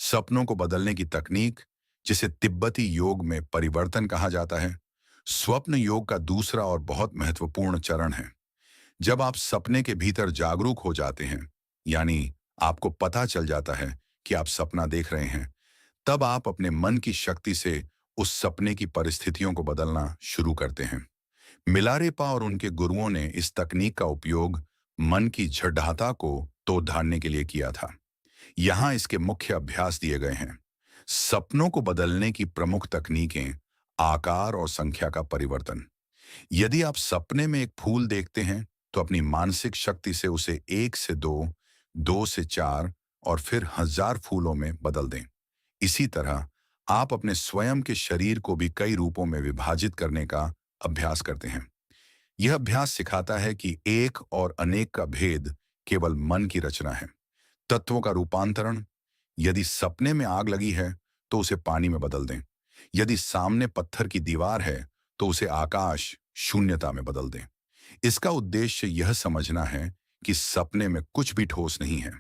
सपनों को बदलने की तकनीक, जिसे तिब्बती योग में परिवर्तन कहा जाता है, स्वप्न योग का दूसरा और बहुत महत्वपूर्ण चरण है। जब आप सपने के भीतर जागरूक हो जाते हैं, यानी आपको पता चल जाता है कि आप सपना देख रहे हैं, तब आप अपने मन की शक्ति से उस सपने की परिस्थितियों को बदलना शुरू करते हैं। मिलारेपा और उनके गुरुओं ने इस तकनीक का उपयोग मन की जड़ता को तोड़ने के लिए किया था। यहाँ इसके मुख्य अभ्यास दिए गए हैं। सपनों को बदलने की प्रमुख तकनीकें: आकार और संख्या का परिवर्तन। यदि आप सपने में एक फूल देखते हैं, तो अपनी मानसिक शक्ति से उसे 1 से 2, 2 से 4 और फिर 1000 फूलों में बदल दें। इसी तरह आप अपने स्वयं के शरीर को भी कई रूपों में विभाजित करने का अभ्यास करते हैं। यह अभ्यास सिखाता है कि एक और अनेक का भेद केवल मन की रचना है। तत्वों का रूपांतरण: यदि सपने में आग लगी है, तो उसे पानी में बदल दें। यदि सामने पत्थर की दीवार है, तो उसे आकाश शून्यता में बदल दें। इसका उद्देश्य यह समझना है कि सपने में कुछ भी ठोस नहीं है।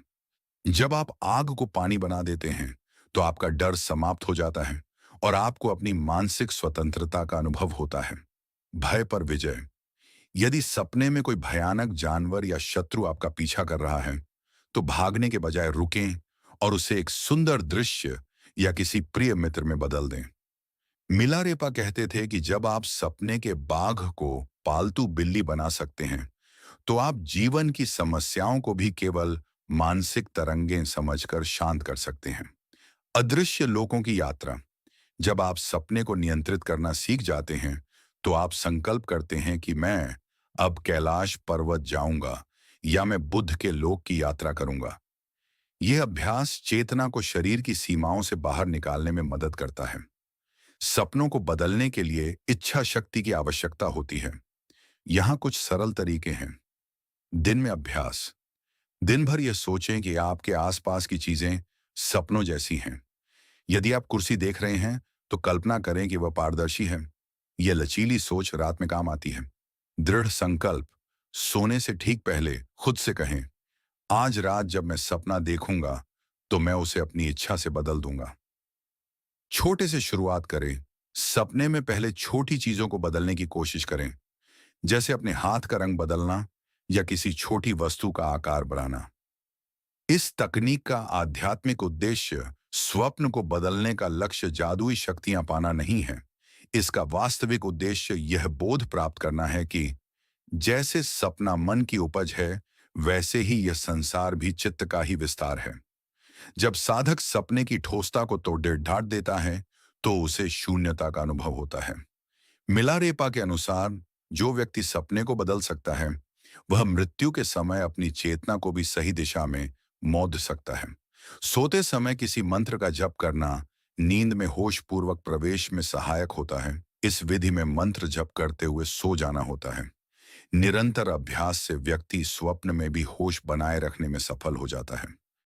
जब आप आग को पानी बना देते हैं, तो आपका डर समाप्त हो जाता है और आपको अपनी मानसिक स्वतंत्रता का अनुभव होता है। भय पर विजय: यदि सपने में कोई भयानक जानवर या शत्रु आपका पीछा कर रहा है, तो भागने के बजाय रुकें और उसे एक सुंदर दृश्य या किसी प्रिय मित्र में बदल दें। मिलारेपा कहते थे कि जब आप सपने के बाघ को पालतू बिल्ली बना सकते हैं, तो आप जीवन की समस्याओं को भी केवल मानसिक तरंगें समझकर शांत कर सकते हैं। अदृश्य लोकों की यात्रा: जब आप सपने को नियंत्रित करना सीख जाते हैं, तो आप संकल्प करते हैं कि मैं अब कैलाश पर्वत जाऊंगा या मैं बुद्ध के लोक की यात्रा करूंगा। यह अभ्यास चेतना को शरीर की सीमाओं से बाहर निकालने में मदद करता है। सपनों को बदलने के लिए इच्छा शक्ति की आवश्यकता होती है। यहाँ कुछ सरल तरीके हैं। दिन में अभ्यास: दिन भर यह सोचें कि आपके आसपास की चीजें सपनों जैसी हैं। यदि आप कुर्सी देख रहे हैं, तो कल्पना करें कि वह पारदर्शी है। यह लचीली सोच रात में काम आती है। दृढ़ संकल्प: सोने से ठीक पहले खुद से कहें, आज रात जब मैं सपना देखूंगा, तो मैं उसे अपनी इच्छा से बदल दूंगा। छोटे से शुरुआत करें। सपने में पहले छोटी चीजों को बदलने की कोशिश करें, जैसे अपने हाथ का रंग बदलना या किसी छोटी वस्तु का आकार बढ़ाना। इस तकनीक का आध्यात्मिक उद्देश्य स्वप्न को बदलने का लक्ष्य जादुई शक्तियां पाना नहीं है। इसका वास्तविक उद्देश्य यह बोध प्राप्त करना है कि जैसे सपना मन की उपज है, वैसे ही यह संसार भी चित्त का ही विस्तार है। जब साधक सपने की ठोसता को तोड़ ढाट देता है, तो उसे शून्यता का अनुभव होता है। मिलारेपा के अनुसार जो व्यक्ति सपने को बदल सकता है, वह मृत्यु के समय अपनी चेतना को भी सही दिशा में मोड़ सकता है। सोते समय किसी मंत्र का जप करना नींद में होश पूर्वक प्रवेश में सहायक होता है। इस विधि में मंत्र जप करते हुए सो जाना होता है। निरंतर अभ्यास से व्यक्ति स्वप्न में भी होश बनाए रखने में सफल हो जाता है।